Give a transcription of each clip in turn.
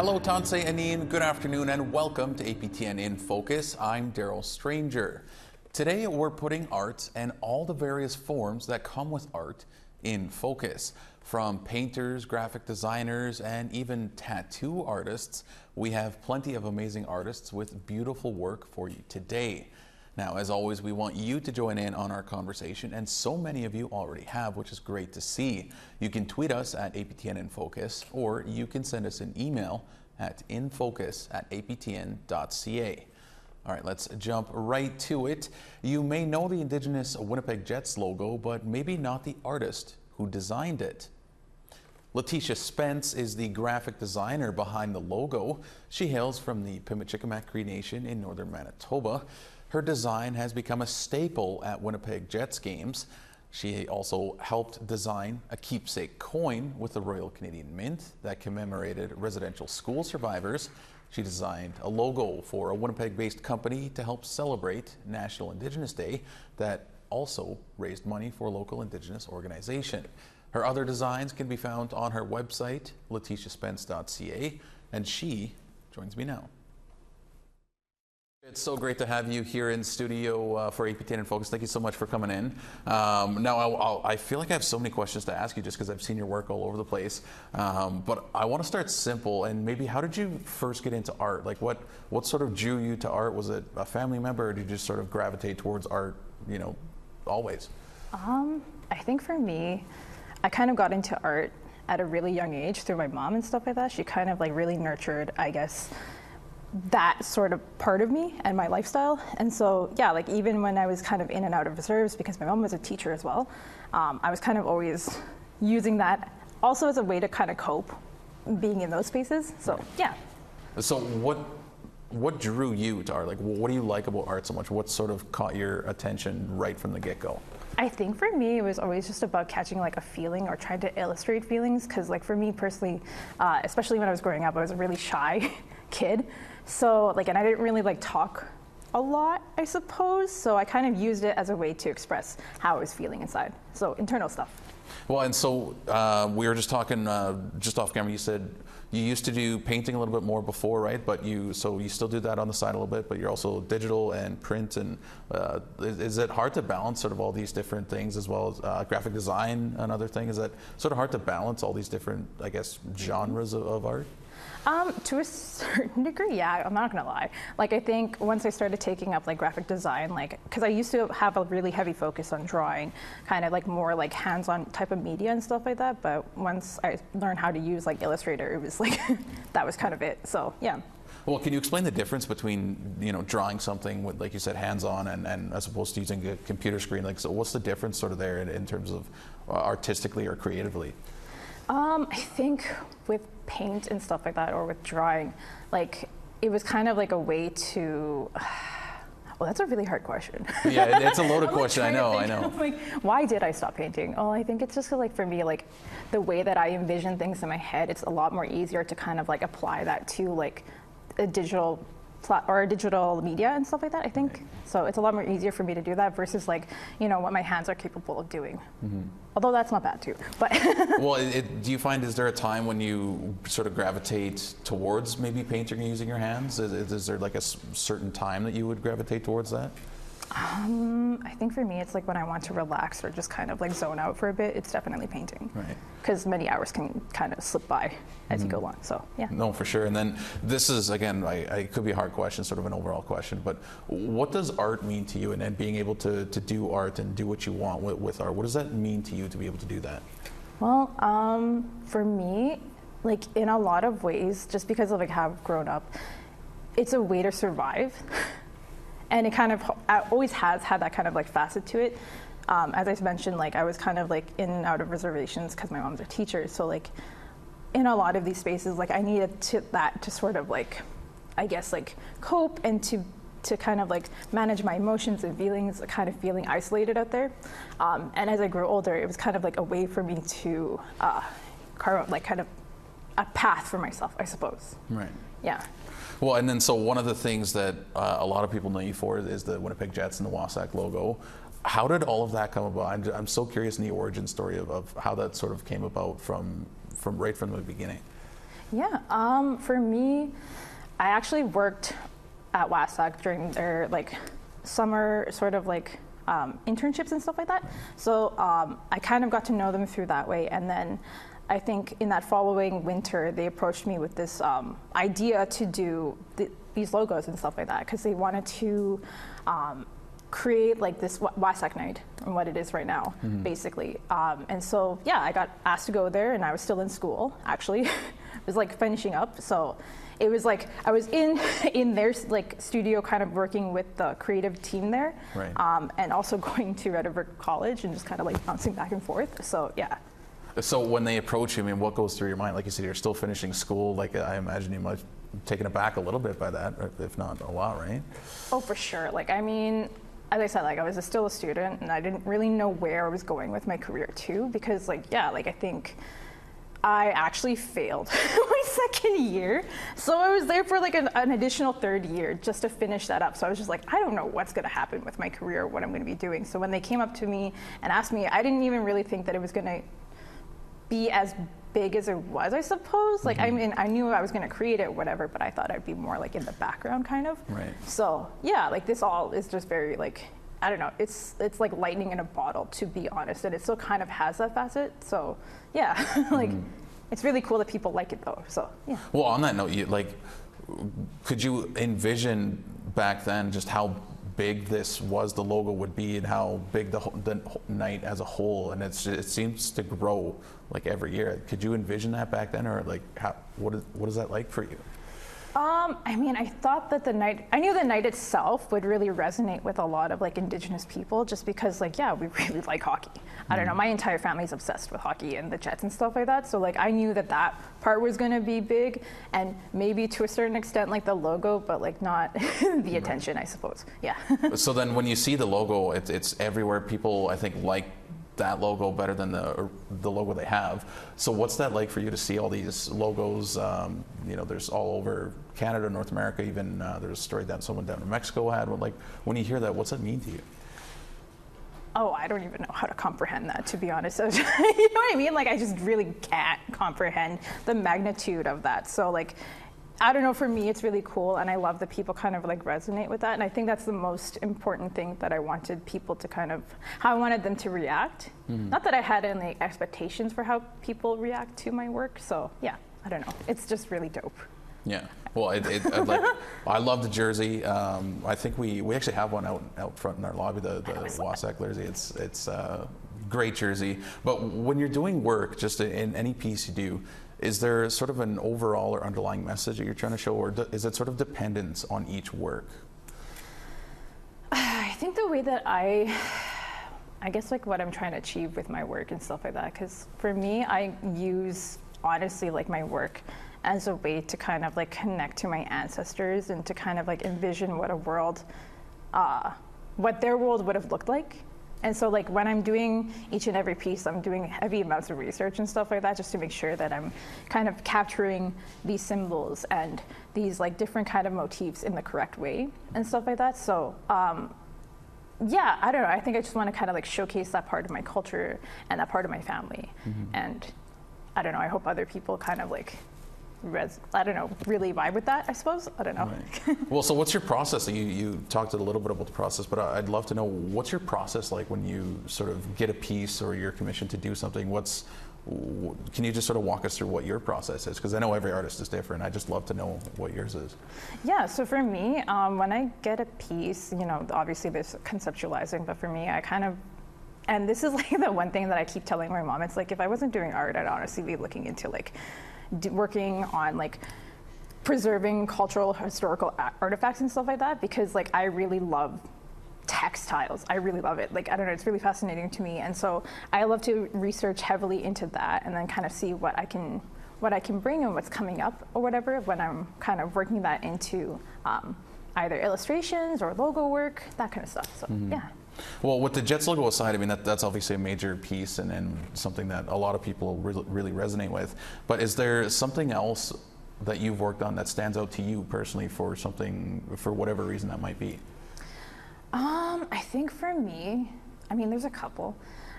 Hello, Tanse Anin. Good afternoon and welcome to APTN InFocus. I'm Daryl Stranger. Today we're putting art and all the various forms that come with art in focus. From painters, graphic designers, and even tattoo artists, we have plenty of amazing artists with beautiful work for you today. Now, as always, we want you to join in on our conversation, and so many of you already have, which is great to see. You can tweet us at APTN InFocus, or you can send us an email at infocus@aptn.ca. All right, let's jump right to it. You may know the Indigenous Winnipeg Jets logo, but maybe not the artist who designed it. Letitia Spence is the graphic designer behind the logo. She hails from the Pimicikamak Cree Nation in northern Manitoba. Her design has become a staple at Winnipeg Jets games. She also helped design a keepsake coin with the Royal Canadian Mint that commemorated residential school survivors. She designed a logo for a Winnipeg-based company to help celebrate National Indigenous Day that also raised money for a local Indigenous organization. Her other designs can be found on her website, letitiaspence.ca, and she joins me now. It's so great to have you here in studio for APTN InFocus. Thank you so much for coming in. Now, I feel like I have so many questions to ask you just because I've seen your work all over the place. But I want to start simple, and maybe how did you first get into art? Like what sort of drew you to art? Was it a family member, or did you just sort of gravitate towards art, always? I think for me, I kind of got into art at a really young age through my mom and stuff like that. She kind of like really nurtured, I guess, that sort of part of me and my lifestyle. And so, yeah, like even when I was kind of in and out of reserves, because my mom was a teacher as well, I was kind of always using that also as a way to kind of cope being in those spaces. So, yeah. So what drew you to art? Like, what do you like about art so much? What sort of caught your attention right from the get-go? I think for me, it was always just about catching like a feeling or trying to illustrate feelings. Because like for me personally, especially when I was growing up, I was a really shy kid. So like, and I didn't really like talk a lot, I suppose. So I kind of used it as a way to express how I was feeling inside. So internal stuff. Well, and so we were just talking just off camera. You said you used to do painting a little bit more before, right? But you still do that on the side a little bit, but you're also digital and print. And is it hard to balance sort of all these different things, as well as graphic design, another thing? Is that sort of hard to balance all these different, I guess, genres of art? To a certain degree, yeah, I'm not gonna lie. Like I think once I started taking up like graphic design, like, cause I used to have a really heavy focus on drawing, kind of like more like hands-on type of media and stuff like that. But once I learned how to use like Illustrator, it was like, that was kind of it, so yeah. Well, can you explain the difference between, drawing something with, like you said, hands-on and as opposed to using a computer screen? Like, so what's the difference sort of there in terms of artistically or creatively? I think with paint and stuff like that, or with drawing, like it was kind of like a way to. Well, that's a really hard question. Yeah, it's a loaded question. I know. Like, why did I stop painting? Oh, I think it's just 'cause, like for me, like the way that I envision things in my head, it's a lot more easier to kind of like apply that to like a digital media and stuff like that, I think. Right. So it's a lot more easier for me to do that versus like, what my hands are capable of doing. Mm-hmm. Although that's not bad too, but. Well, do you find, is there a time when you sort of gravitate towards maybe painting and using your hands? Is there like a certain time that you would gravitate towards that? I think for me, it's like when I want to relax or just kind of like zone out for a bit, it's definitely painting. Right. Because many hours can kind of slip by as you go on, so yeah. No, for sure. And then this is, again, it could be a hard question, sort of an overall question, but what does art mean to you? And then being able to do art and do what you want with art, what does that mean to you to be able to do that? Well, for me, like in a lot of ways, just because of like how I've grown up, it's a way to survive. And it kind of always has had that kind of like facet to it. As I mentioned, like I was kind of like in and out of reservations because my mom's a teacher. So like in a lot of these spaces, like I needed that to sort of like, I guess like cope and to kind of like manage my emotions and feelings, kind of feeling isolated out there. And as I grew older, it was kind of like a way for me to carve out like kind of a path for myself, I suppose. Right. Yeah. Well, and then so one of the things that a lot of people know you for is the Winnipeg Jets and the Wasack logo. How did all of that come about? I'm so curious in the origin story of how that sort of came about from right from the beginning. Yeah, for me, I actually worked at WASAC during their like summer sort of like internships and stuff like that. So I kind of got to know them through that way. And then I think in that following winter, they approached me with this idea to do these logos and stuff like that, because they wanted to create like this WASAC night and what it is right now, basically. And so, yeah, I got asked to go there, and I was still in school, actually. It was like finishing up. So it was like I was in their like studio, kind of working with the creative team there, right. And also going to Red River College and just kind of like bouncing back and forth. So yeah. So when they approach you, I mean, what goes through your mind? Like you said, you're still finishing school. Like I imagine you might have taken aback a little bit by that, if not a lot, right? Oh, for sure. Like, I mean, as I said, like I was still a student, and I didn't really know where I was going with my career too, because like, yeah, like I think I actually failed my second year. So I was there for like an additional third year just to finish that up. So I was just like, I don't know what's gonna happen with my career, what I'm gonna be doing. So when they came up to me and asked me, I didn't even really think that it was gonna be as big as it was, I suppose. Like, I mean, I knew I was gonna create it, whatever, but I thought I'd be more like in the background kind of. Right. So yeah, like this all is just very like, I don't know, it's like lightning in a bottle, to be honest, and it still kind of has that facet. So yeah, like it's really cool that people like it though. So yeah. Well, on that note, could you envision back then just how big the logo would be, and how big the night as a whole, and it seems to grow like every year. Could you envision that back then, or like what is that like for you? I mean, I thought that I knew the night itself would really resonate with a lot of like Indigenous people, just because like, yeah, we really like hockey. I don't know, my entire family's obsessed with hockey and the Jets and stuff like that. So like, I knew that part was gonna be big, and maybe to a certain extent like the logo, but like not the attention, I suppose. Yeah. So then when you see the logo, it's everywhere. People, I think, like that logo better than the logo they have. So what's that like for you to see all these logos? There's all over Canada, North America, even there's a story that someone down in Mexico had. Like, when you hear that, what's that mean to you? Oh, I don't even know how to comprehend that, to be honest. You know what I mean? Like, I just really can't comprehend the magnitude of that. So like, I don't know, for me, it's really cool, and I love that people kind of like resonate with that. And I think that's the most important thing that I wanted people to how I wanted them to react. Not that I had any expectations for how people react to my work. So yeah, I don't know. It's just really dope. Yeah. Well, I love the jersey. I think we actually have one out front in our lobby, the WASAC jersey. It's a great jersey. But when you're doing work, just in any piece you do, is there sort of an overall or underlying message that you're trying to show, or is it sort of dependent on each work? I think the way that I guess like what I'm trying to achieve with my work and stuff like that, because for me, I use honestly like my work as a way to kind of like connect to my ancestors and to kind of like envision what what their world would have looked like. And so like when I'm doing each and every piece, I'm doing heavy amounts of research and stuff like that, just to make sure that I'm kind of capturing these symbols and these like different kind of motifs in the correct way and stuff like that. So yeah, I don't know. I think I just want to kind of like showcase that part of my culture and that part of my family. And I don't know, I hope other people kind of like really vibe with that, I suppose. I don't know. Right. Well, so what's your process? You talked a little bit about the process, but I'd love to know, what's your process like when you sort of get a piece or you're commissioned to do something? Can you just sort of walk us through what your process is? Because I know every artist is different. I just love to know what yours is. Yeah, so for me, when I get a piece, obviously there's conceptualizing, but for me, and this is like the one thing that I keep telling my mom, it's like, if I wasn't doing art, I'd honestly be looking into like working on like preserving cultural historical artifacts and stuff like that, because like I really love textiles. I really love it. Like, I don't know, it's really fascinating to me. And so I love to research heavily into that and then kind of see what I can bring and what's coming up or whatever when I'm kind of working that into either illustrations or logo work, that kind of stuff. So yeah. Well, with the Jets logo aside, I mean, that's obviously a major piece and something that a lot of people really resonate with. But is there something else that you've worked on that stands out to you personally for whatever reason that might be? I think for me, I mean, there's a couple.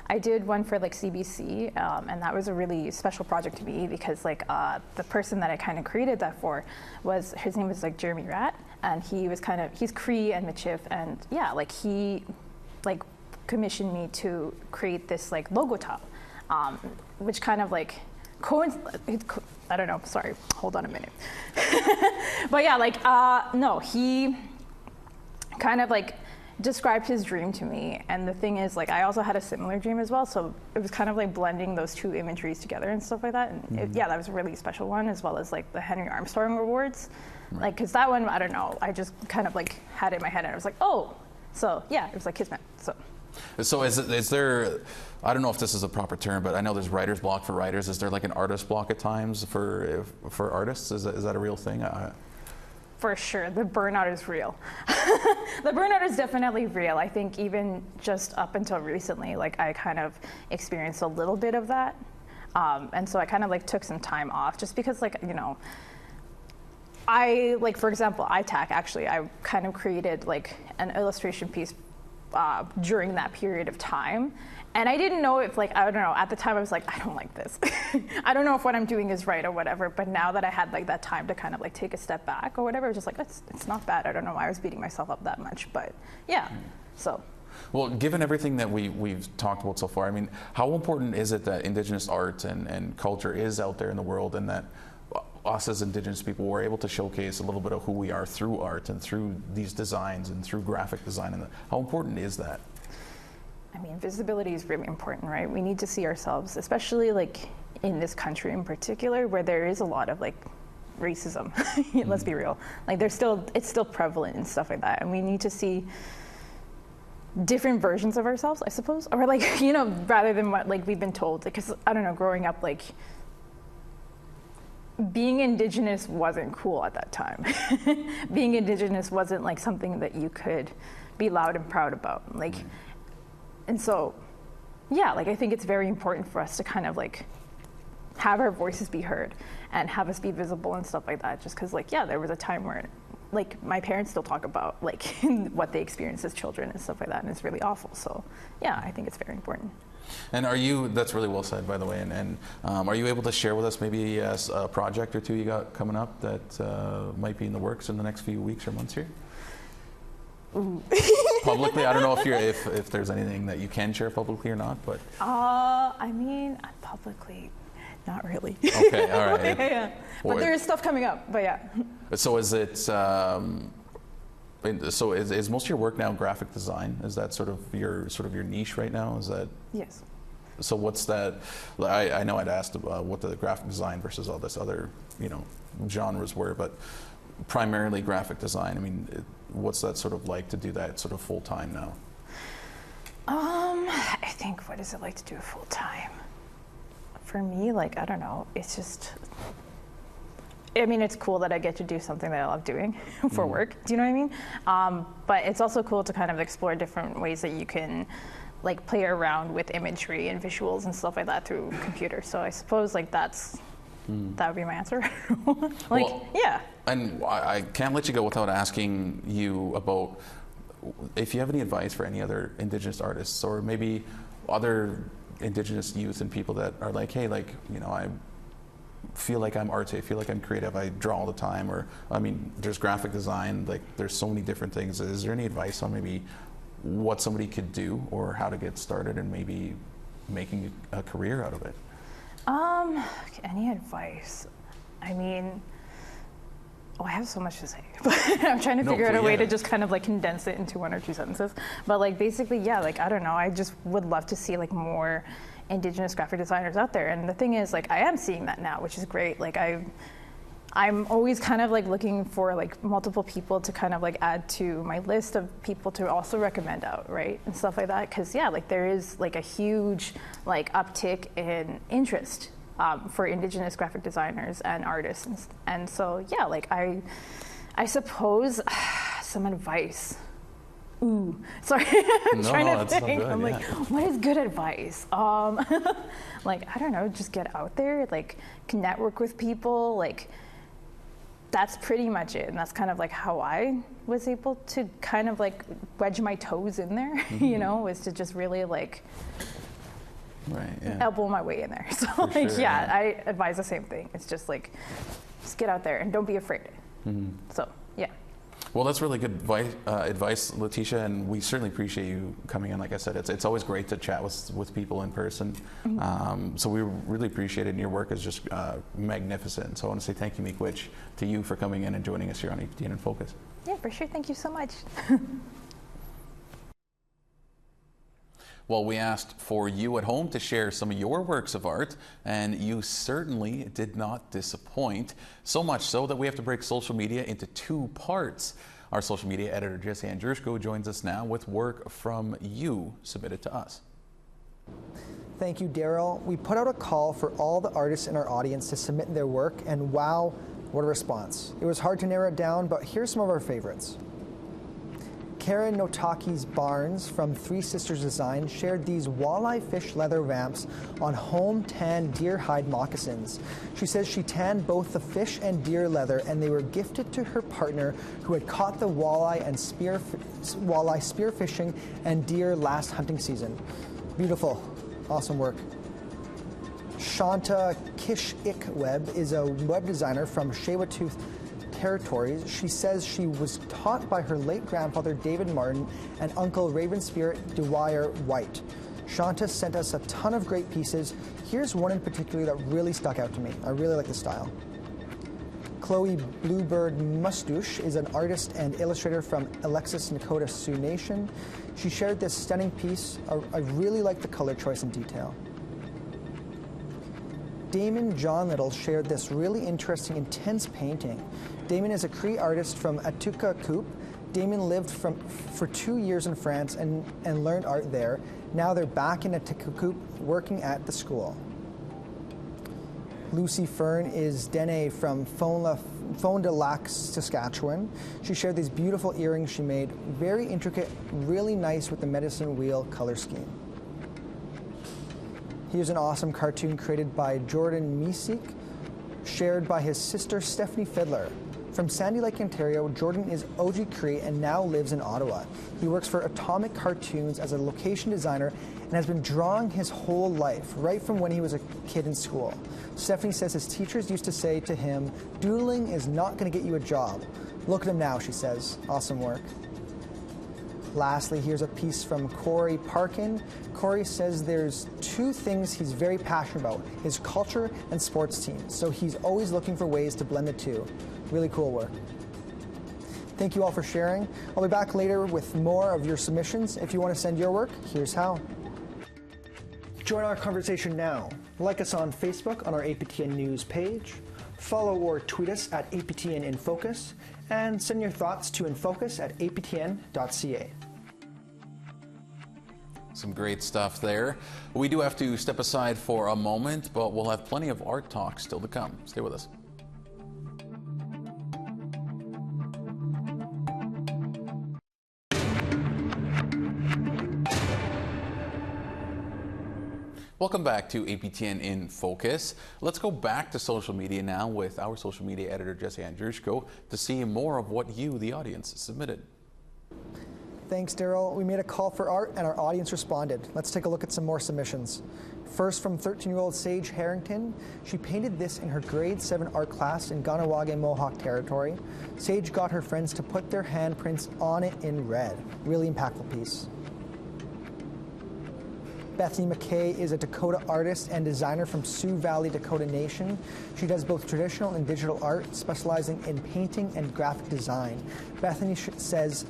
I did one for like CBC, and that was a really special project to me because like the person that I kind of created that for his name was like Jeremy Rat, and he's Cree and Michif, and yeah, like he like commissioned me to create this like logo tile, which kind of like I don't know, sorry, hold on a minute. But yeah, like no, he kind of like described his dream to me, and the thing is like I also had a similar dream as well, so it was kind of like blending those two imageries together and stuff like that, and yeah, that was a really special one, as well as like the Henry Armstrong Awards, like because that one, I don't know, I just kind of like had it in my head and I was like, oh, so yeah, it was like Kismet. So is there, I don't know if this is a proper term, but I know there's writer's block for writers. Is there like an artist block at times for artists? Is that a real thing? For sure, the burnout is real. The burnout is definitely real. I think even just up until recently, like I kind of experienced a little bit of that. And so I kind of like took some time off just because like, you know, for example, ITAC, actually, I kind of created like an illustration piece during that period of time. And I didn't know if like, I don't know, at the time I was like, I don't like this. I don't know if what I'm doing is right or whatever. But now that I had like that time to kind of like take a step back or whatever, I was just like, it's not bad. I don't know why I was beating myself up that much, but yeah, so. Well, given everything that we've talked about so far, I mean, how important is it that Indigenous art and culture is out there in the world, and that us as Indigenous people were able to showcase a little bit of who we are through art and through these designs and through graphic design? And how important is that? I mean, visibility is really important, right? We need to see ourselves, especially like in this country in particular, where there is a lot of like racism. Let's be real. Like it's still prevalent and stuff like that. And we need to see different versions of ourselves, I suppose, or like, you know, rather than what like we've been told. Because I don't know, growing up, like being Indigenous wasn't cool at that time. Being Indigenous wasn't like something that you could be loud and proud about. Like, and so, yeah, like I think it's very important for us to kind of like have our voices be heard and have us be visible and stuff like that. Just because, like, yeah, there was a time where, like, my parents still talk about like what they experienced as children and stuff like that, and it's really awful. So, yeah, I think it's very important. And that's really well said, by the way, and are you able to share with us maybe a project or two you got coming up that might be in the works in the next few weeks or months here? Publicly, I don't know if there's anything that you can share publicly or not, but I mean, publicly, not really. Okay, all right. Yeah. But there is stuff coming up, but yeah. So is it is most of your work now graphic design? Is that sort of your niche right now? Is that? Yes. So what's that? I know I'd asked about what the graphic design versus all this other, you know, genres were, but primarily graphic design. I mean, what's that sort of like to do that sort of full time now? I think, what is it like to do it full time? For me, like, I don't know. It's just, I mean, it's cool that I get to do something that I love doing for work. Do you know what I mean? But it's also cool to kind of explore different ways that you can like play around with imagery and visuals and stuff like that through computer. So I suppose like that would be my answer. Like, well, yeah. And I can't let you go without asking you about if you have any advice for any other Indigenous artists, or maybe other Indigenous youth and people that are like, hey, like, you know, I feel like I'm artsy, I feel like I'm creative, I draw all the time, or, I mean, there's graphic design, like there's so many different things. Is there any advice on maybe what somebody could do or how to get started and maybe making a career out of it? Any advice? I mean, I have so much to say, but I'm trying to figure out a way to just kind of like condense it into 1 or 2 sentences. But like basically, yeah, like I don't know, I just would love to see like more Indigenous graphic designers out there. And the thing is, like, I am seeing that now, which is great. Like I'm always kind of like looking for like multiple people to kind of like add to my list of people to also recommend out, right? And stuff like that. Cause yeah, like there is like a huge like uptick in interest for Indigenous graphic designers and artists. And so, yeah, like I suppose some advice. Ooh, sorry, I'm trying to think. I'm like, what is good advice? Like, I don't know, just get out there, like network with people, like that's pretty much it. And that's kind of like how I was able to kind of like wedge my toes in there, you know, was to just really like Right, yeah. elbow my way in there. So like, sure, yeah, I advise the same thing. It's just like, just get out there and don't be afraid. So yeah. Well, that's really good advice, Letitia, and we certainly appreciate you coming in. Like I said, it's always great to chat with people in person. So we really appreciate it, and your work is just magnificent. So I want to say thank you, Miigwech, to you for coming in and joining us here on APTN InFocus. Yeah, for sure. Thank you so much. Well, we asked for you at home to share some of your works of art, and you certainly did not disappoint. So much so that we have to break social media into two parts. Our social media editor, Jesse Andrushko, joins us now with work from you submitted to us. Thank you, Daryl. We put out a call for all the artists in our audience to submit their work, and wow, what a response. It was hard to narrow it down, but here's some of our favorites. Karen Notaki's Barnes from Three Sisters Design shared these walleye fish leather ramps on home tan deer hide moccasins. She says she tanned both the fish and deer leather, and they were gifted to her partner who had caught the walleye spearfishing and deer last hunting season. Beautiful, awesome work. Shanta Kish-Ik-Web is a web designer from Tsleil-Waututh Territories. She says she was taught by her late grandfather David Martin and uncle Raven Spirit Dwyer White. Shanta sent us a ton of great pieces. Here's one in particular that really stuck out to me. I really like the style. Chloe Bluebird Mustush is an artist and illustrator from Alexis Nakota Sioux Nation. She shared this stunning piece. I really like the color choice and detail. Damon John Little shared this really interesting, intense painting. Damon is a Cree artist from Atuka-Coupe. Damon lived for 2 years in France and learned art there. Now they're back in Atuka-Coupe working at the school. Lucy Fern is Dene from Fond du Lac, Saskatchewan. She shared these beautiful earrings she made, very intricate, really nice with the medicine wheel color scheme. Here's an awesome cartoon created by Jordan Misik, shared by his sister Stephanie Fiddler. From Sandy Lake, Ontario, Jordan is OG Cree and now lives in Ottawa. He works for Atomic Cartoons as a location designer and has been drawing his whole life, right from when he was a kid in school. Stephanie says his teachers used to say to him, "Doodling is not going to get you a job." Look at him now, she says. Awesome work. Lastly, here's a piece from Corey Parkin. Corey says there's two things he's very passionate about, his culture and sports teams. So he's always looking for ways to blend the two. Really cool work. Thank you all for sharing. I'll be back later with more of your submissions. If you want to send your work, here's how. Join our conversation now. Like us on Facebook on our APTN News page. Follow or tweet us at APTN InFocus. And send your thoughts to infocus@aptn.ca. Some great stuff there. We do have to step aside for a moment, but we'll have plenty of art talk still to come. Stay with us. Welcome back to APTN in Focus. Let's go back to social media now with our social media editor, Jesse Andrushko, to see more of what you, the audience, submitted. Thanks, Daryl. We made a call for art and our audience responded. Let's take a look at some more submissions. First, from 13-year-old Sage Harrington. She painted this in her grade 7 art class in Ganawage Mohawk Territory. Sage got her friends to put their handprints on it in red. Really impactful piece. Bethany McKay is a Dakota artist and designer from Sioux Valley, Dakota Nation. She does both traditional and digital art, specializing in painting and graphic design. Bethany says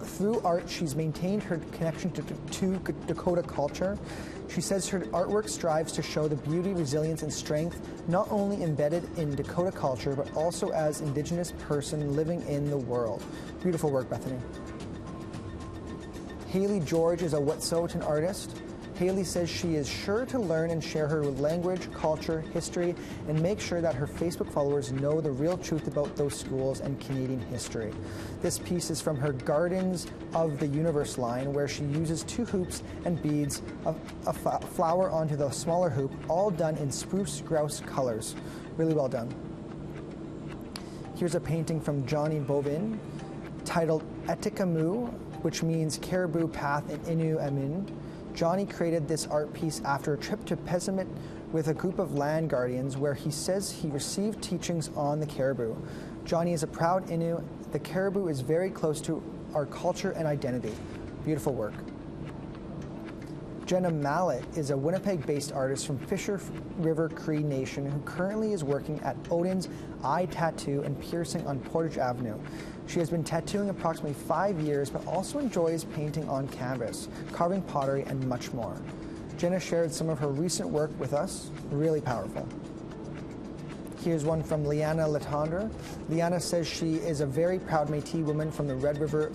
through art, she's maintained her connection to Dakota culture. She says her artwork strives to show the beauty, resilience, and strength not only embedded in Dakota culture, but also as Indigenous person living in the world. Beautiful work, Bethany. Haley George is a Wet'suwet'en artist. Haley says she is sure to learn and share her language, culture, history, and make sure that her Facebook followers know the real truth about those schools and Canadian history. This piece is from her Gardens of the Universe line, where she uses 2 hoops and beads of a flower onto the smaller hoop, all done in spruce grouse colors. Really well done. Here's a painting from Johnny Bovin titled Etikamu, which means caribou path in Innu Amin. Johnny created this art piece after a trip to Pessamit with a group of land guardians where he says he received teachings on the caribou. Johnny is a proud Innu. The caribou is very close to our culture and identity. Beautiful work. Jenna Mallet is a Winnipeg-based artist from Fisher River Cree Nation who currently is working at Odin's Eye Tattoo and Piercing on Portage Avenue. She has been tattooing approximately 5 years, but also enjoys painting on canvas, carving pottery, and much more. Jenna shared some of her recent work with us. Really powerful. Here's one from Liana Latondra. Liana says she is a very proud Métis woman from the Red River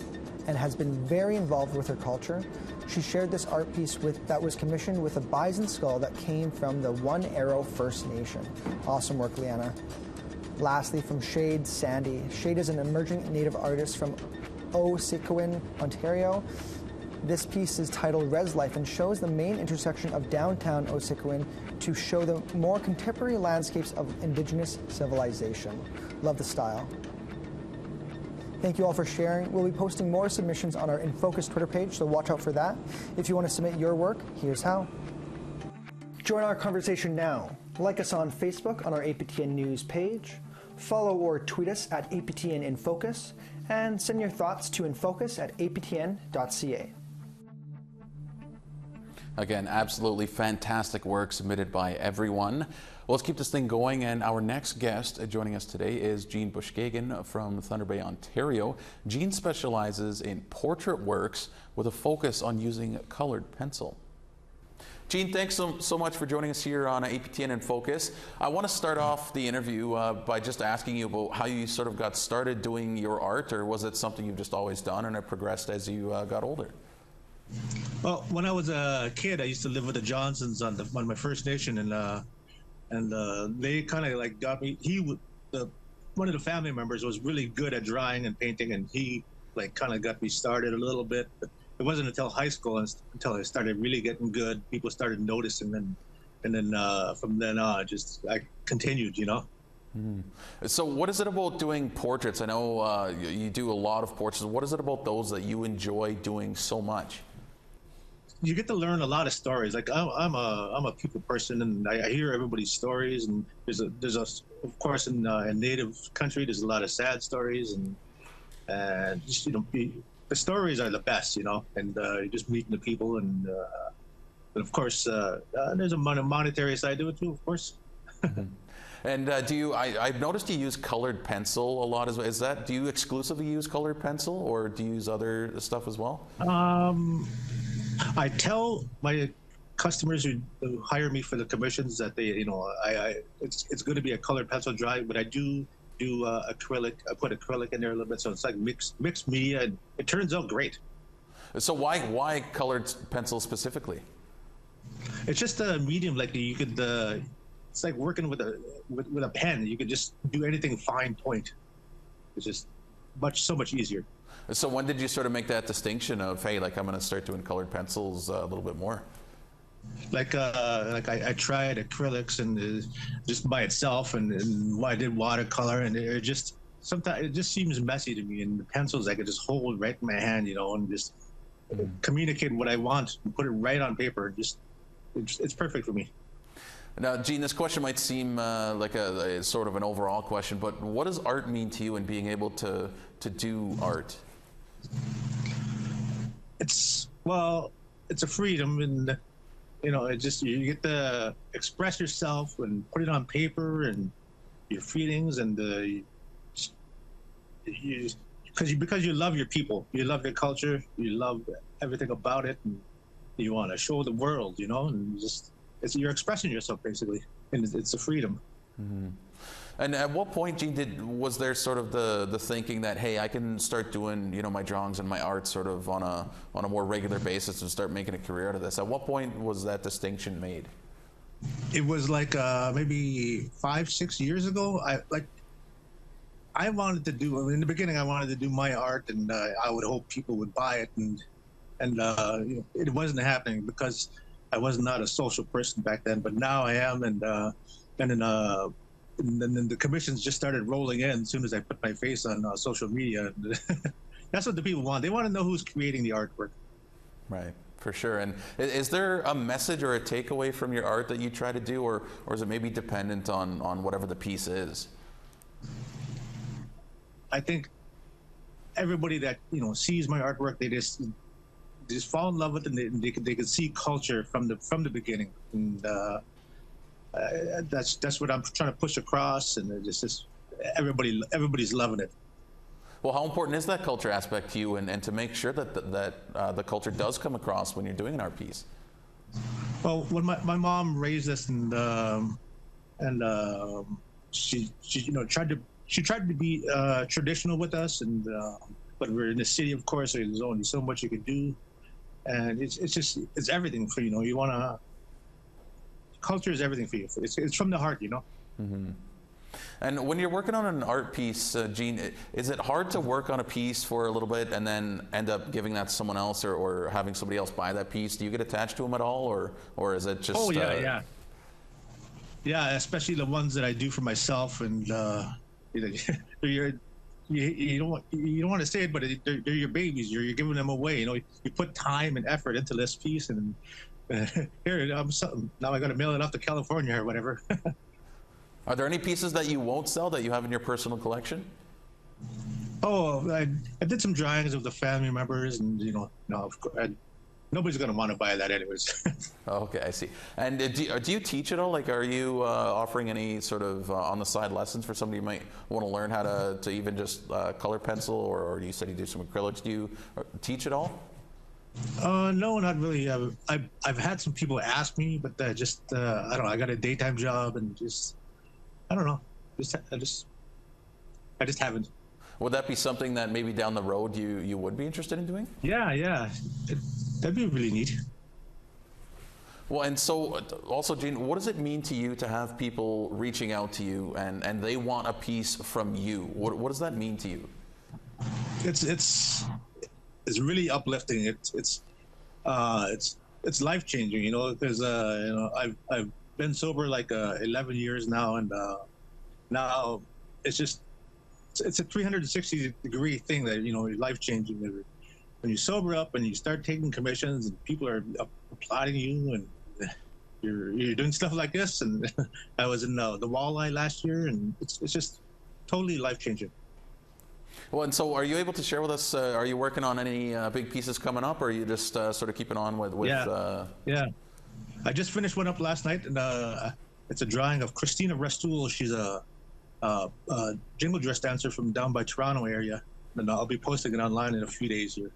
and has been very involved with her culture. She shared this art piece that was commissioned with a bison skull that came from the One Arrow First Nation. Awesome work, Liana. Lastly, from Shade, Sandy. Shade is an emerging Native artist from Ossiquin, Ontario. This piece is titled Res Life and shows the main intersection of downtown Ossiquin to show the more contemporary landscapes of Indigenous civilization. Love the style. Thank you all for sharing. We'll be posting more submissions on our InFocus Twitter page, so watch out for that. If you want to submit your work, here's how. Join our conversation now. Like us on Facebook on our APTN News page. Follow or tweet us at APTN InFocus, and send your thoughts to infocus@aptn.ca. Again, absolutely fantastic work submitted by everyone. Well, let's keep this thing going, and our next guest joining us today is Jean Bushkagan from Thunder Bay, Ontario. Jean specializes in portrait works with a focus on using colored pencil. Jean, thanks so much for joining us here on APTN InFocus. I want to start off the interview by just asking you about how you sort of got started doing your art, or was it something you've just always done and it progressed as you got older? Well, when I was a kid, I used to live with the Johnsons on my First Nation, and they kind of like got me. One of the family members was really good at drawing and painting, and he like kind of got me started a little bit. But it wasn't until high school until I started really getting good. People started noticing, and then from then on, I continued, you know. So what is it about doing portraits? I know you do a lot of portraits. What is it about those that you enjoy doing so much? You get to learn a lot of stories. Like I'm a people person, and I hear everybody's stories. And there's of course in Native country, there's a lot of sad stories, and just the stories are the best, you know. And you're just meeting the people, and but of course there's a monetary side to it too, of course. And I've noticed you use colored pencil a lot as well. Do you exclusively use colored pencil, or do you use other stuff as well? I tell my customers who hire me for the commissions that it's going to be a colored pencil drawing, but I do acrylic. I put acrylic in there a little bit, so it's like mixed media, and it turns out great. So why colored pencil specifically? It's just a medium, like you could. It's like working with a pen. You could just do anything fine point. It's just so much easier. So when did you sort of make that distinction of, hey, like I'm going to start doing colored pencils a little bit more? Like I tried acrylics and just by itself, and I did watercolor, and sometimes it just seems messy to me. And the pencils I could just hold right in my hand, you know, and just communicate what I want and put it right on paper. It's perfect for me. Now, Jean, this question might seem like a sort of an overall question, but what does art mean to you in being able to do art? It's a freedom, and you know, you get to express yourself and put it on paper and your feelings, and because you love your people, you love your culture, you love everything about it, and you want to show the world, you know, and you're expressing yourself basically, and it's a freedom. Mm-hmm. And at what point, Jean, was there sort of the thinking that, hey, I can start doing, you know, my drawings and my art sort of on a more regular basis and start making a career out of this? At what point was that distinction made? It was like maybe 5-6 years ago. I wanted to do, in the beginning, I wanted to do my art, and I would hope people would buy it, and you know, it wasn't happening because I was not a social person back then, but now I am, and then the commissions just started rolling in as soon as I put my face on social media. That's what the people want. They want to know who's creating the artwork. Right. For sure. And is there a message or a takeaway from your art that you try to do, or is it maybe dependent on whatever the piece is? I think everybody that sees my artwork, they just fall in love with it, and they can see culture from the beginning, and that's what I'm trying to push across, and it's just everybody's loving it. Well, how important is that culture aspect to you, and to make sure that the culture does come across when you're doing an art piece? Well, when my mom raised us, and she tried to be traditional with us, and but we're in the city, of course, so there's only so much you can do, and it's everything for you want to. Culture is everything for you. It's from the heart, Mm-hmm. And when you're working on an art piece, Gene, is it hard to work on a piece for a little bit and then end up giving that to someone else, or having somebody else buy that piece? Do you get attached to them at all, or is it just? Oh yeah, yeah. Especially the ones that I do for myself, and you don't want to say it, but they're your babies. You're giving them away. You put time and effort into this piece, and here I'm something. Now I got to mail it off to California or whatever. Are there any pieces that you won't sell that you have in your personal collection? Oh, I did some drawings of the family members, and of course, nobody's going to want to buy that anyways. Okay, I see. And do you teach at all? Like, are you offering any sort of on the side lessons for somebody who might want to learn how to even just color pencil, or you said you do some acrylics? Do you teach at all? No, not really. I've had some people ask me, but I don't know. I got a daytime job, and I don't know. I just haven't. Would that be something that maybe down the road you would be interested in doing? Yeah. That'd be really neat. Well, and so also, Gene, what does it mean to you to have people reaching out to you and they want a piece from you? What does that mean to you? It's really uplifting. It's life changing. Because I've been sober like 11 years now, and now it's a 360-degree thing that life changing. When you sober up and you start taking commissions, and people are applauding you, and you're doing stuff like this. And I was in the Walleye last year, and it's just totally life changing. Well, and so are you able to share with us? Are you working on any big pieces coming up, or are you just sort of keeping on with? Yeah. I just finished one up last night, and it's a drawing of Christina Restoul. She's a jingle dress dancer from down by Toronto area, and I'll be posting it online in a few days here.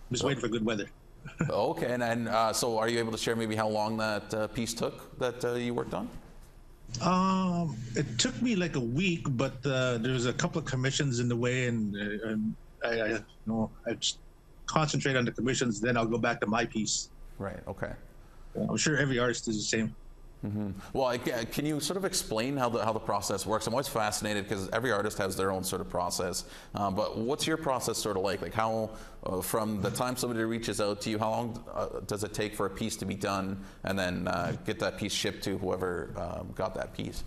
I'm just waiting for good weather. Okay, and so are you able to share maybe how long that piece took that you worked on? It took me like a week, but there's a couple of commissions in the way, and I just concentrate on the commissions. Then I'll go back to my piece. Right. Okay. I'm sure every artist is the same. Mm-hmm. Well, can you sort of explain how the process works? I'm always fascinated because every artist has their own sort of process. But what's your process sort of like? Like how, from the time somebody reaches out to you, how long does it take for a piece to be done, and then get that piece shipped to whoever got that piece?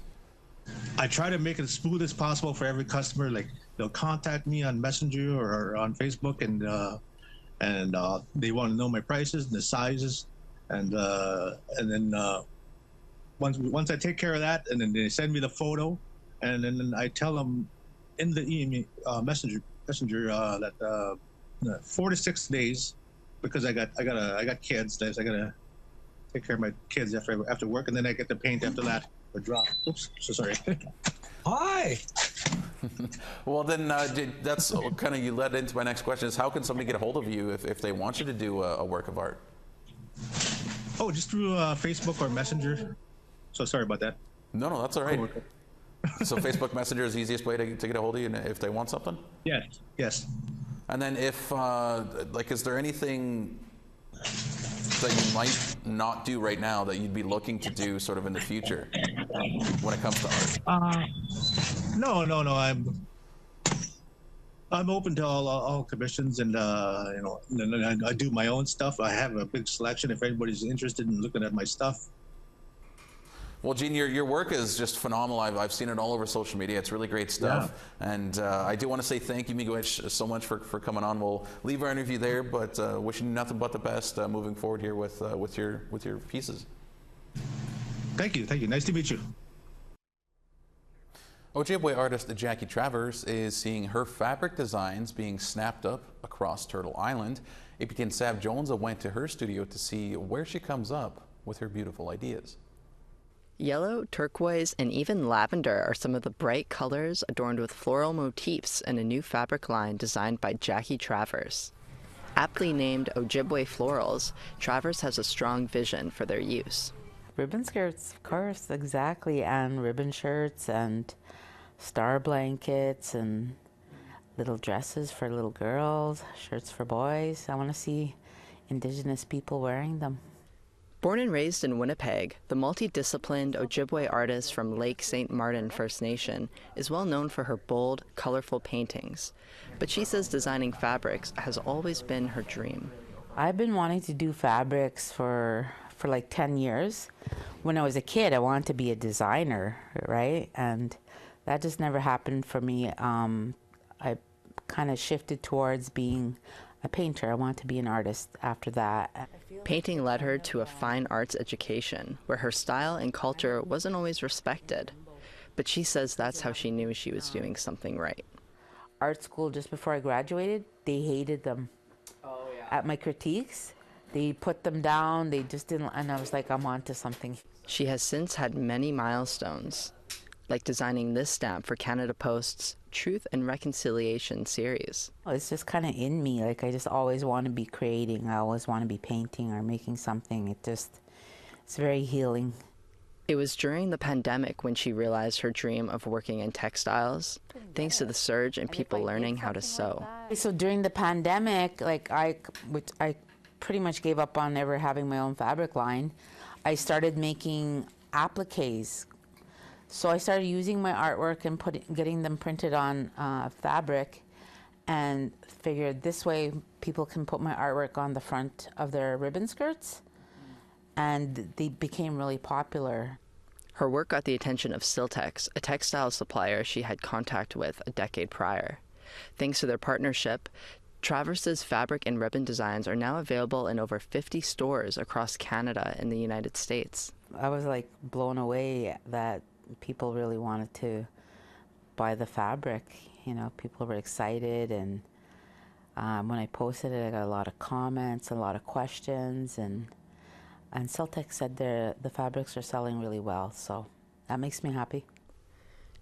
I try to make it as smooth as possible for every customer. Like they'll contact me on Messenger or on Facebook, and they want to know my prices and the sizes, and then once I take care of that, and then they send me the photo, and then I tell them in the messenger that 4 to 6 days, because I got kids. I gotta take care of my kids after work, and then I get the paint after that or draw. Oops, so sorry. Hi. Well, then that's kind of, you led into my next question, is how can somebody get a hold of you if they want you to do a work of art? Oh, just through Facebook or Messenger. So sorry about that. No, that's all right. So Facebook Messenger is the easiest way to get a hold of you if they want something? Yes. And then if, is there anything that you might not do right now that you'd be looking to do sort of in the future when it comes to art? No. I'm open to all commissions, and I do my own stuff. I have a big selection if anybody's interested in looking at my stuff. Well, Gene, your work is just phenomenal. I've seen it all over social media. It's really great stuff. Yeah. And I do want to say thank you, Miigwech, so much for coming on. We'll leave our interview there, but wishing you nothing but the best moving forward here with your pieces. Thank you. Nice to meet you. Ojibwe artist Jackie Travers is seeing her fabric designs being snapped up across Turtle Island. APTN Sav Jones went to her studio to see where she comes up with her beautiful ideas. Yellow, turquoise, and even lavender are some of the bright colors adorned with floral motifs in a new fabric line designed by Jackie Travers. Aptly named Ojibwe Florals, Travers has a strong vision for their use. Ribbon skirts, of course, exactly, and ribbon shirts and star blankets and little dresses for little girls, shirts for boys. I want to see Indigenous people wearing them. Born and raised in Winnipeg, the multidisciplined Ojibwe artist from Lake St. Martin First Nation is well known for her bold, colorful paintings. But she says designing fabrics has always been her dream. I've been wanting to do fabrics for like 10 years. When I was a kid, I wanted to be a designer, right? And that just never happened for me. I kind of shifted towards being a painter. I wanted to be an artist after that. Painting led her to a fine arts education, where her style and culture wasn't always respected. But she says that's how she knew she was doing something right. Art school, just before I graduated, they hated them. Oh, yeah. At my critiques, they put them down, they just didn't, and I was like, I'm on to something. She has since had many milestones, like designing this stamp for Canada Post's Truth and Reconciliation series. It's just kind of in me. Like, I just always want to be creating. I always want to be painting or making something. It's very healing. It was during the pandemic when she realized her dream of working in textiles, thanks to the surge in people learning how to sew. So during the pandemic, like I pretty much gave up on ever having my own fabric line. I started making appliques. So I started using my artwork and getting them printed on fabric, and figured this way people can put my artwork on the front of their ribbon skirts, and they became really popular. Her work got the attention of Siltex, a textile supplier she had contact with a decade prior. Thanks to their partnership, Travers's fabric and ribbon designs are now available in over 50 stores across Canada and the United States. I was like blown away that people really wanted to buy the fabric. You know, people were excited, and when I posted it, I got a lot of comments, a lot of questions, and Siltex said the fabrics are selling really well, so that makes me happy.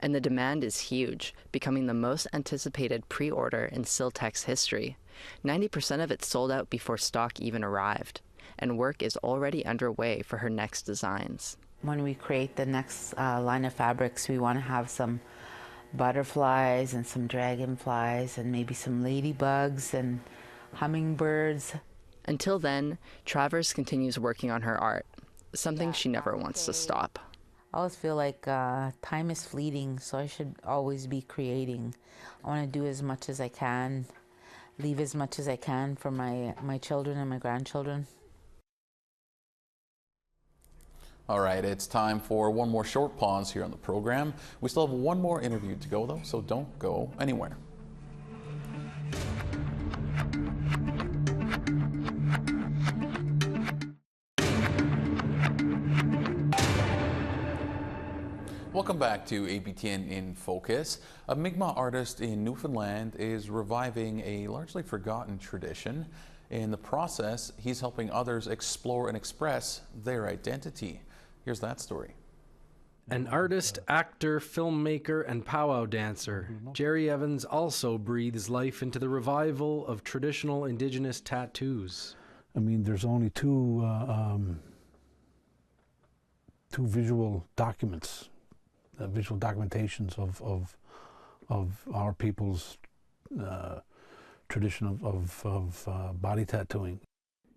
And the demand is huge, becoming the most anticipated pre-order in Siltex history. 90% of it sold out before stock even arrived, and work is already underway for her next designs. When we create the next line of fabrics, we want to have some butterflies and some dragonflies and maybe some ladybugs and hummingbirds. Until then, Travers continues working on her art, something she never wants to stop. I always feel like time is fleeting, so I should always be creating. I want to do as much as I can, leave as much as I can for my children and my grandchildren. All right, it's time for one more short pause here on the program. We still have one more interview to go, though, so don't go anywhere. Welcome back to APTN InFocus. A Mi'kmaq artist in Newfoundland is reviving a largely forgotten tradition. In the process, he's helping others explore and express their identity. Here's that story. An artist, actor, filmmaker, and powwow dancer, Jerry Evans also breathes life into the revival of traditional Indigenous tattoos. I mean, there's only two visual documents, visual documentations of our people's tradition of body tattooing.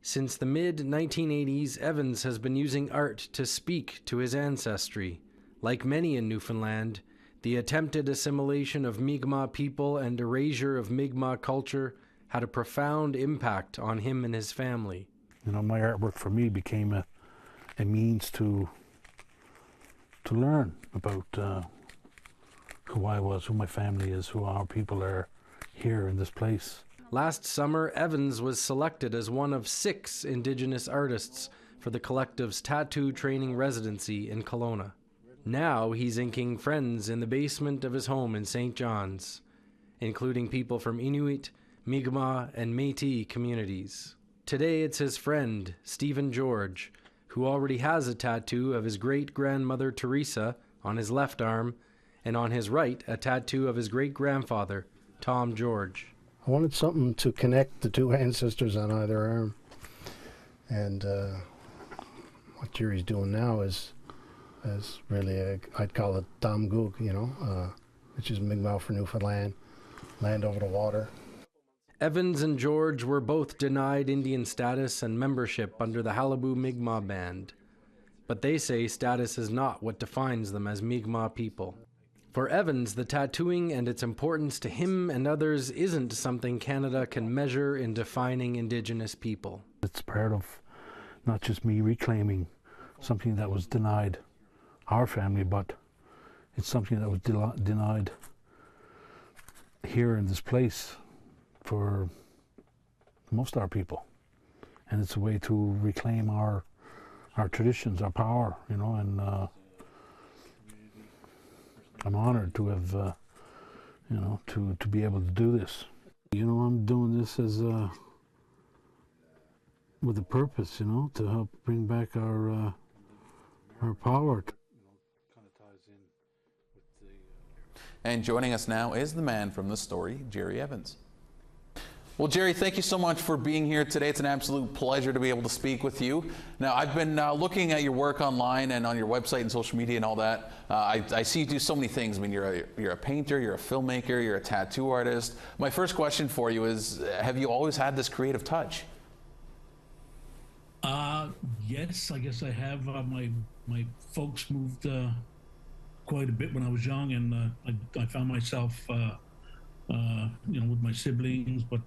Since the mid-1980s, Evans has been using art to speak to his ancestry. Like many in Newfoundland, the attempted assimilation of Mi'kmaq people and erasure of Mi'kmaq culture had a profound impact on him and his family. You know, my artwork for me became a means to learn about who I was, who my family is, who our people are here in this place. Last summer, Evans was selected as one of 6 Indigenous artists for the collective's tattoo training residency in Kelowna. Now he's inking friends in the basement of his home in St. John's, including people from Inuit, Mi'kmaq, and Métis communities. Today it's his friend, Stephen George, who already has a tattoo of his great-grandmother Teresa on his left arm, and on his right, a tattoo of his great-grandfather, Tom George. I wanted something to connect the 2 ancestors on either arm. And what Jerry's doing now is really, I'd call it Dam Goog, which is Mi'kmaq for Newfoundland, land over the water. Evans and George were both denied Indian status and membership under the Halibut Mi'kmaq Band, but they say status is not what defines them as Mi'kmaq people. For Evans, the tattooing and its importance to him and others isn't something Canada can measure in defining Indigenous people. It's part of not just me reclaiming something that was denied our family, but it's something that was denied here in this place for most of our people. And it's a way to reclaim our traditions, our power, and I'm honored to have, to be able to do this. I'm doing this as with a purpose, to help bring back our power. And joining us now is the man from the story, Jerry Evans. Well, Jerry, thank you so much for being here today. It's an absolute pleasure to be able to speak with you. Now, I've been looking at your work online and on your website and social media and all that. I see you do so many things. I mean, you're a painter, you're a filmmaker, you're a tattoo artist. My first question for you is, have you always had this creative touch? Yes, I guess I have. My folks moved quite a bit when I was young, and I found myself with my siblings, but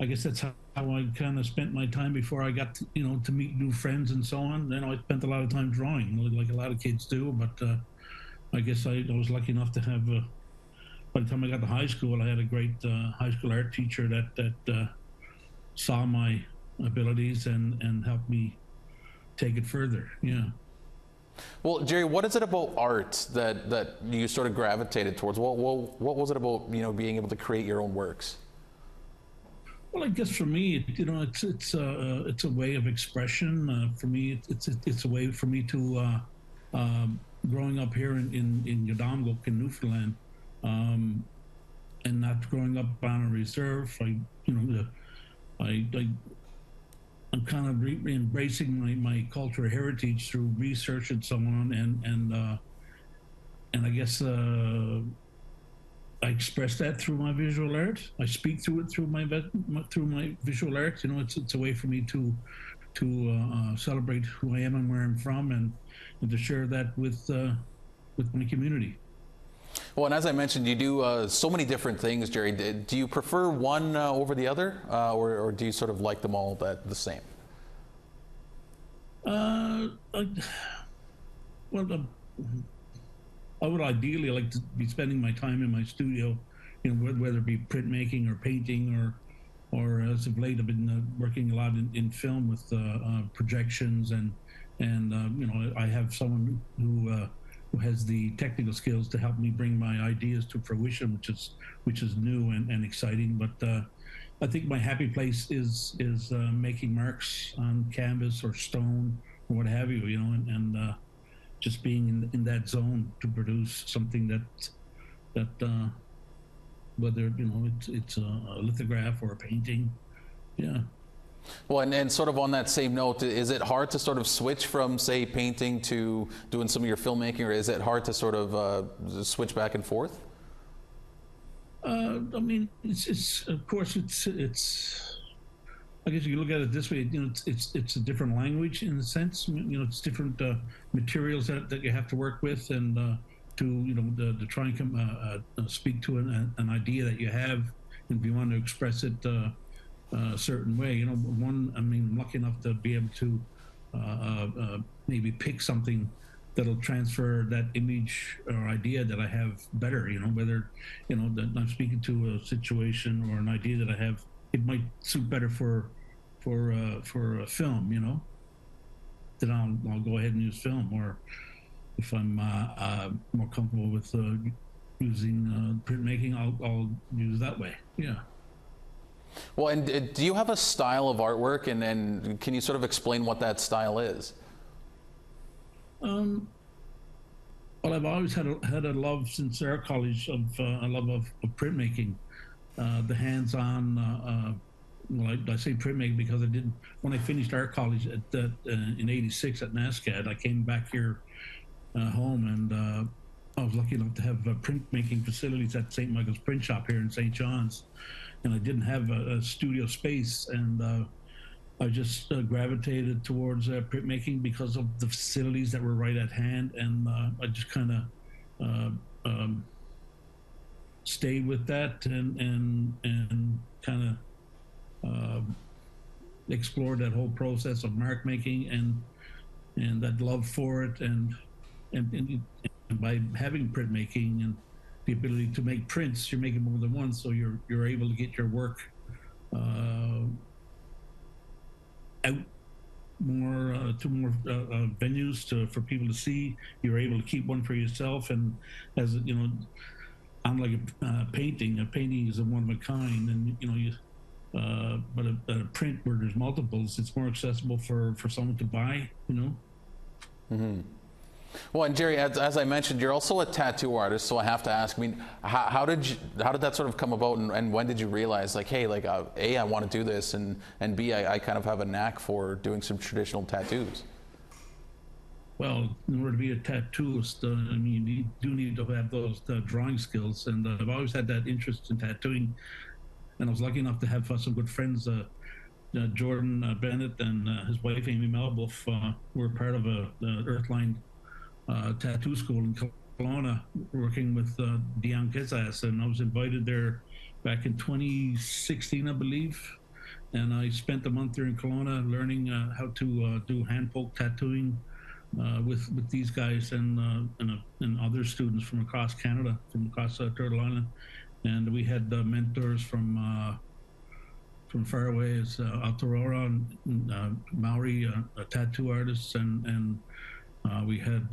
I guess that's how I kind of spent my time before I got to meet new friends and so on. I spent a lot of time drawing, like a lot of kids do, but I guess I was lucky enough to have, by the time I got to high school, I had a great high school art teacher that saw my abilities and helped me take it further. Yeah. Well, Jerry, what is it about art that you sort of gravitated towards? What was it about, being able to create your own works? Well, I guess for me, it's a way of expression. For me, it's a way for me to growing up here in Yadamgok in Newfoundland, and not growing up on a reserve. I'm kind of embracing my cultural heritage through research and so on, and I guess I express that through my visual art. I speak through it through my visual art. It's a way for me to celebrate who I am and where I'm from, and to share that with my community. Well, and as I mentioned, you do so many different things, Jerry. Do you prefer one over the other, or do you sort of like them all the same? I would ideally like to be spending my time in my studio, whether it be printmaking or painting, or as of late, I've been working a lot in film with projections, and I have someone who has the technical skills to help me bring my ideas to fruition, which is new and exciting. But I think my happy place is making marks on canvas or stone or what have you, and just being in that zone to produce something that whether it's a lithograph or a painting, yeah. Well, and sort of on that same note, is it hard to sort of switch from, say, painting to doing some of your filmmaking, or is it hard to sort of switch back and forth? I mean, it's of course it's. I guess you look at it this way. It's a different language in a sense. It's different materials that you have to work with, and to try and speak to an idea that you have, and if you want to express it a certain way. I'm lucky enough to be able to maybe pick something that'll transfer that image or idea that I have better. Whether that I'm speaking to a situation or an idea that I have, it might suit better for a film. Then I'll go ahead and use film. Or if I'm more comfortable with using printmaking, I'll use it that way. Yeah. Well, and do you have a style of artwork, and can you sort of explain what that style is? Well, I've always had a love since art college of a love of printmaking, the hands-on. Well, I say printmaking because I did when I finished art college in '86 at NASCAD. I came back here home, and I was lucky enough to have printmaking facilities at St. Michael's Print Shop here in St. John's. And I didn't have a studio space, and I just gravitated towards printmaking because of the facilities that were right at hand, and I just kind of stayed with that and kind of explored that whole process of mark making and that love for it, and by having printmaking and the ability to make prints, you're making more than one, so you're able to get your work out more to more venues for people to see. You're able to keep one for yourself, and as unlike a painting is a one of a kind, and but a print where there's multiples, it's more accessible for someone to buy. Mm-hmm. Well, and Jerry, as I mentioned, you're also a tattoo artist, so I have to ask. I mean, how did that sort of come about, and when did you realize, like, hey, like, A, I want to do this, and B, I kind of have a knack for doing some traditional tattoos? Well, in order to be a tattooist, I mean, you do need to have those drawing skills, and I've always had that interest in tattooing, and I was lucky enough to have some good friends. Jordan Bennett and his wife Amy Melboff were part of a Earthline tattoo school in Kelowna, working with Dion Kizas, and I was invited there back in 2016, I believe, and I spent a month there in Kelowna learning how to do hand poke tattooing with these guys and other students from across Canada, from across Turtle Island, and we had mentors from far away as Aotearoa and Maori tattoo artists, and we had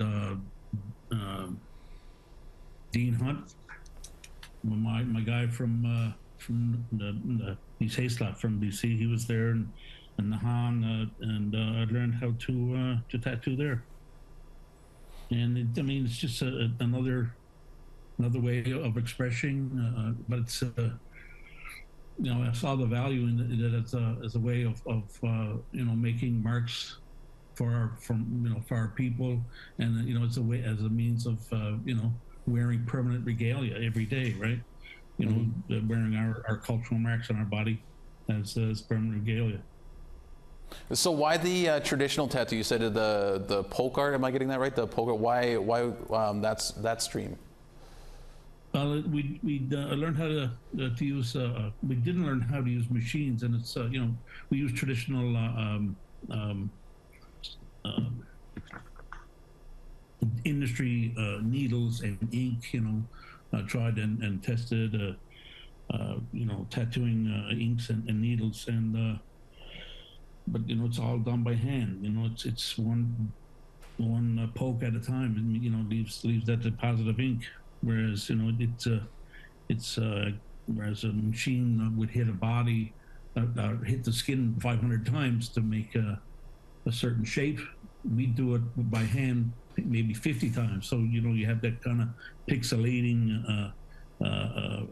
Dean Hunt, my guy from the East Haystack from BC. He was there, and Nahan, and I learned how to tattoo there. And I mean, it's just another way of expressing, but it's I saw the value in it as a way of making marks for our people, and it's a way, as a means of wearing permanent regalia every day, right? Wearing our cultural marks on our body as permanent regalia. So why the traditional tattoo? You said the poke art. Am I getting that right? The poke art. Why that's that stream? Well, we learned how to use. We didn't learn how to use machines, and it's we use traditional industry needles and ink. Tried and tested. Tattooing inks and needles, and but it's all done by hand. It's one poke at a time, and leaves that deposit of ink. Whereas whereas a machine would hit a body, hit the skin 500 times to make a certain shape. We do it by hand maybe 50 times. So you have that kind of pixelating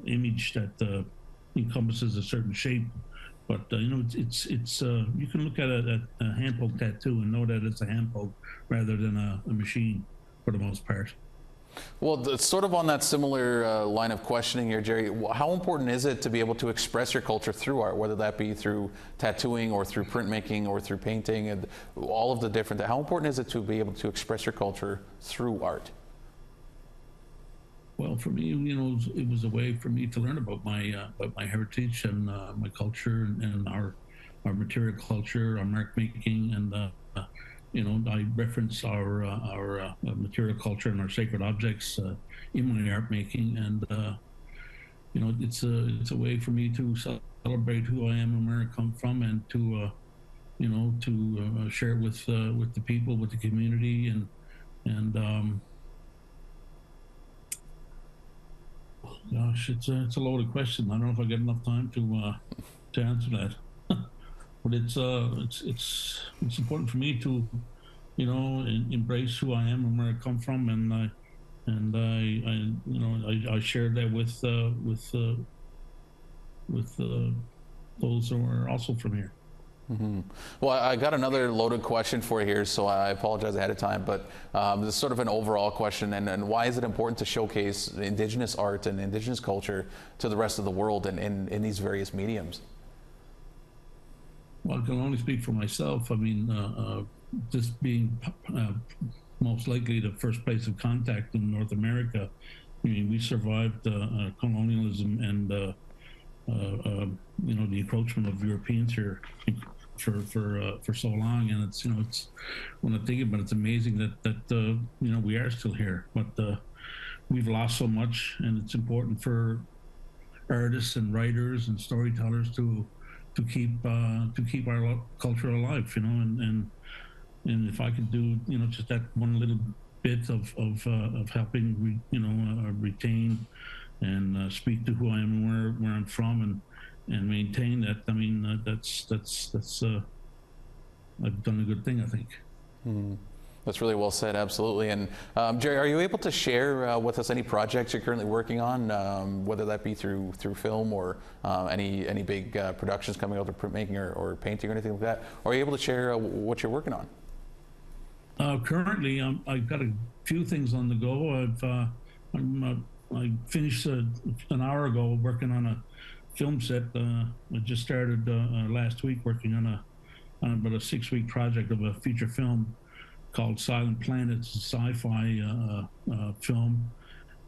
image that encompasses a certain shape. But it's you can look at a hand poke tattoo and know that it's a hand poke rather than a machine for the most part. Well, it's sort of on that similar line of questioning here, Jerry. How important is it to be able to express your culture through art, whether that be through tattooing or through printmaking or through painting, and all of the different? How important is it to be able to express your culture through art? Well, for me, it was a way for me to learn about my heritage and my culture and our material culture, our mark making, and I reference our material culture and our sacred objects in my art making, and it's a way for me to celebrate who I am and where I come from, and to share it with the people, with the community, and gosh, it's a loaded question. I don't know if I get enough time to answer that. But it's important for me to, embrace who I am and where I come from, and I share that with those who are also from here. Mm-hmm. Well, I got another loaded question for you here, so I apologize ahead of time, but this is sort of an overall question, and why is it important to showcase Indigenous art and Indigenous culture to the rest of the world in these various mediums? Well, I can only speak for myself. I mean, this being most likely the first place of contact in North America, I mean, we survived colonialism and the encroachment of Europeans here for so long, and it's when I think about it, it's amazing that we are still here, but we've lost so much, and it's important for artists and writers and storytellers to keep our culture alive, and if I could do just that one little bit of helping retain and speak to who I am and where I'm from, and maintain that, I mean, that's I've done a good thing, I think. Mm. That's really well said, absolutely. And Jerry, are you able to share with us any projects you're currently working on, whether that be through film or any big productions coming out of printmaking or painting or anything like that? Or are you able to share what you're working on? Currently, I've got a few things on the go. I finished an hour ago working on a film set. I just started last week working on about a 6-week project of a feature film called Silent Planet. It's a sci-fi film,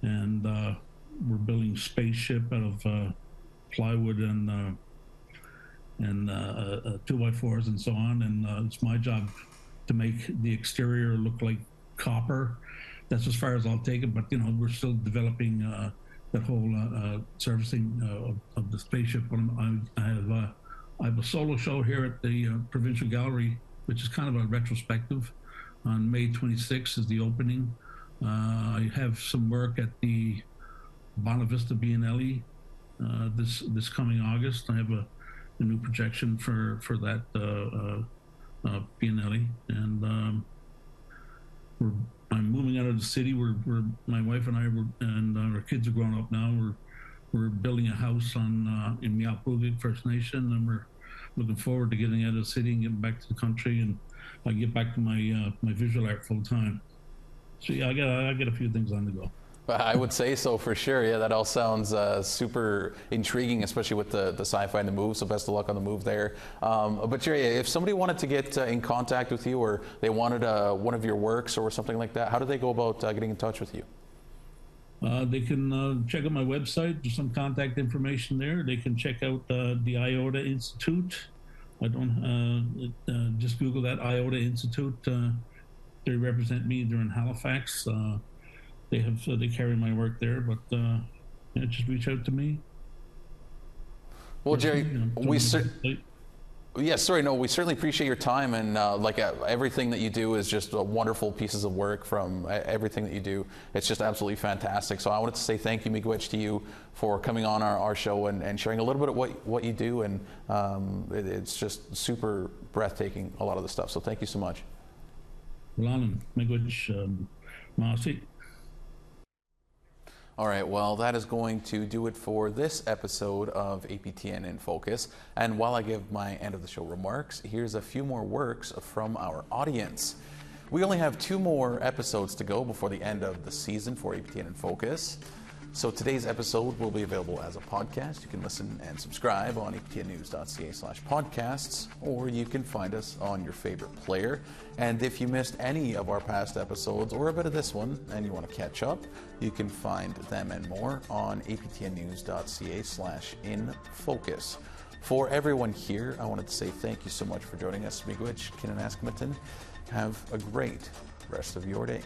and we're building a spaceship out of plywood and 2x4s and so on. And it's my job to make the exterior look like copper. That's as far as I'll take it, but we're still developing that whole servicing of the spaceship. I have a solo show here at the Provincial Gallery, which is kind of a retrospective. On May 26th is the opening. I have some work at the Bonavista Biennale this coming August. I have a new projection for that Biennale, and I'm moving out of the city. My wife and I and our kids are grown up now. We're building a house in Mi'kmaq First Nation, and we're looking forward to getting out of the city and getting back to the country, and I get back to my visual art full time. So yeah, I got a few things on the go. I would say so, for sure. Yeah, that all sounds super intriguing, especially with the sci-fi and the move. So best of luck on the move there. But Jerry, if somebody wanted to get in contact with you, or they wanted one of your works or something like that, how do they go about getting in touch with you? They can check out my website. There's some contact information there. They can check out the IOTA Institute. I don't just Google that, IOTA Institute. They represent me. They're in Halifax. They carry my work there, but just reach out to me. Well, Jerry, we certainly appreciate your time, and everything that you do is just wonderful pieces of work. From everything that you do, it's just absolutely fantastic. So I wanted to say thank you, Miigwech, to you for coming on our show and sharing a little bit of what you do, and it's just super breathtaking, a lot of the stuff. So thank you so much. All right, well, that is going to do it for this episode of APTN in Focus. And while I give my end of the show remarks, here's a few more works from our audience. We only have 2 more episodes to go before the end of the season for APTN in Focus. So today's episode will be available as a podcast. You can listen and subscribe on aptnnews.ca/podcasts, or you can find us on your favorite player. And if you missed any of our past episodes or a bit of this one and you want to catch up, you can find them and more on aptnnews.ca/infocus. For everyone here, I wanted to say thank you so much for joining us. Miigwech, Kinanaskamatin. Have a great rest of your day.